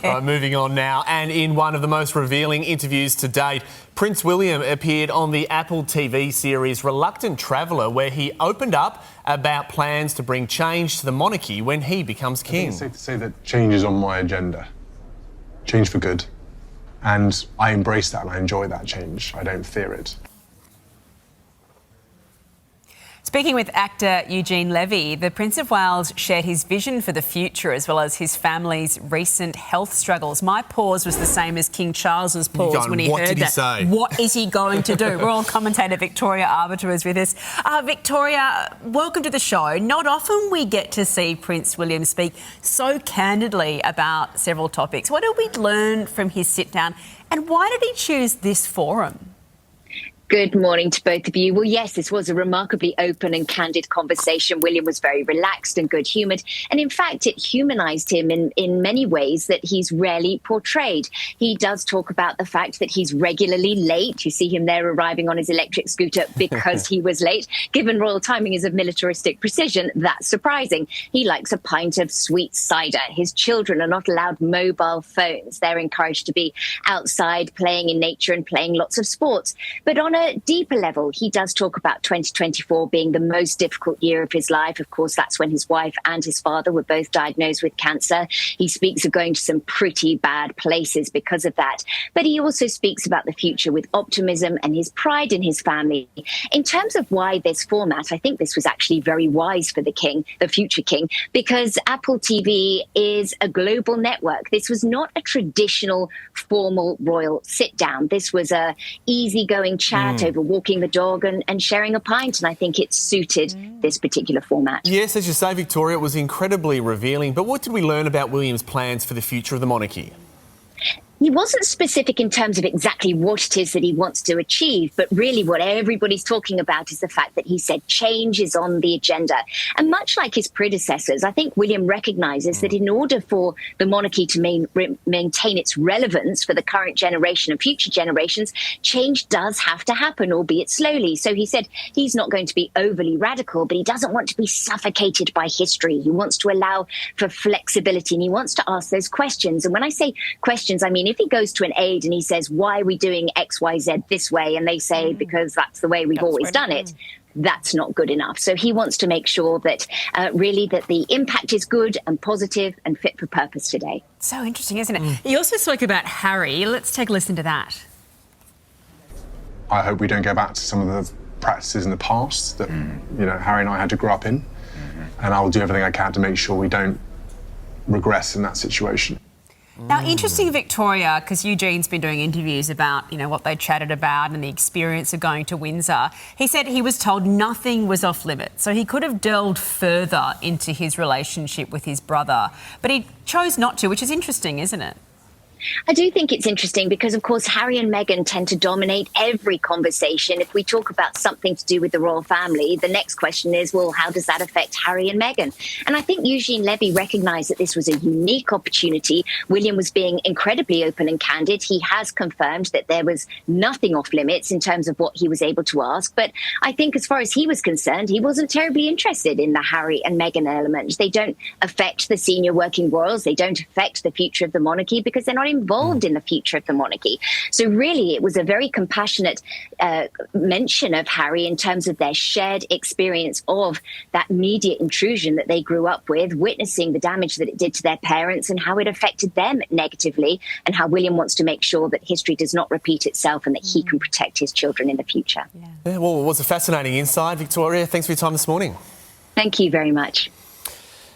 Right, moving on now. And in one of the most revealing interviews to date, Prince William appeared on the Apple TV series Reluctant Traveller, where he opened up about plans to bring change to the monarchy when he becomes king. I think it's safe to say that change is on my agenda. Change for good. And I embrace that and I enjoy that change. I don't fear it. Speaking with actor Eugene Levy, the Prince of Wales shared his vision for the future as well as his family's recent health struggles. My pause was the same as King Charles's pause when he heard that. Say? What is he going to do? Royal commentator Victoria Arbiter is with us. Victoria, welcome to the show. Not often we get to see Prince William speak so candidly about several topics. What did we learn from his sit-down and why did he choose this forum? Good morning to both of you. Well, yes, this was a remarkably open and candid conversation. William was very relaxed and good-humoured. And in fact, it humanised him in many ways that he's rarely portrayed. He does talk about the fact that he's regularly late. You see him there arriving on his electric scooter because he was late. Given royal timing is of militaristic precision, that's surprising. He likes a pint of sweet cider. His children are not allowed mobile phones. They're encouraged to be outside playing in nature and playing lots of sports. But on a deeper level, he does talk about 2024 being the most difficult year of his life. Of course, that's when his wife and his father were both diagnosed with cancer. He speaks of going to some pretty bad places because of that. But he also speaks about the future with optimism and his pride in his family. In terms of why this format, I think this was actually very wise for the king, the future king, because Apple TV is a global network. This was not a traditional formal royal sit down. This was a easygoing chat over walking the dog and sharing a pint, and I think it suited this particular format. Yes, as you say, Victoria, it was incredibly revealing. But what did we learn about William's plans for the future of the monarchy? He wasn't specific in terms of exactly what it is that he wants to achieve, but really what everybody's talking about is the fact that he said change is on the agenda. And much like his predecessors, I think William recognises that in order for the monarchy to maintain its relevance for the current generation and future generations, change does have to happen, albeit slowly. So he said he's not going to be overly radical, but he doesn't want to be suffocated by history. He wants to allow for flexibility and he wants to ask those questions. And when I say questions, I mean, if he goes to an aide and he says, why are we doing X, Y, Z this way? And they say, because that's the way we've always done it. That's not good enough. So he wants to make sure that really that the impact is good and positive and fit for purpose today. So interesting, isn't it? He also spoke about Harry. Let's take a listen to that. I hope we don't go back to some of the practices in the past that, you know, Harry and I had to grow up in. And I'll do everything I can to make sure we don't regress in that situation. Now, interesting, Victoria, because Eugene's been doing interviews about, you know, what they chatted about and the experience of going to Windsor. He said he was told nothing was off limits, so he could have delved further into his relationship with his brother, but he chose not to, which is interesting, isn't it? I do think it's interesting because, of course, Harry and Meghan tend to dominate every conversation. If we talk about something to do with the royal family, the next question is, well, how does that affect Harry and Meghan? And I think Eugene Levy recognised that this was a unique opportunity. William was being incredibly open and candid. He has confirmed that there was nothing off limits in terms of what he was able to ask. But I think as far as he was concerned, he wasn't terribly interested in the Harry and Meghan element. They don't affect the senior working royals. They don't affect the future of the monarchy because they're not involved in the future of the monarchy. So really, it was a very compassionate mention of Harry in terms of their shared experience of that media intrusion that they grew up with, witnessing the damage that it did to their parents and how it affected them negatively, and how William wants to make sure that history does not repeat itself and that he can protect his children in the future. Yeah, well, it was a fascinating insight, Victoria. Thanks for your time this morning. Thank you very much.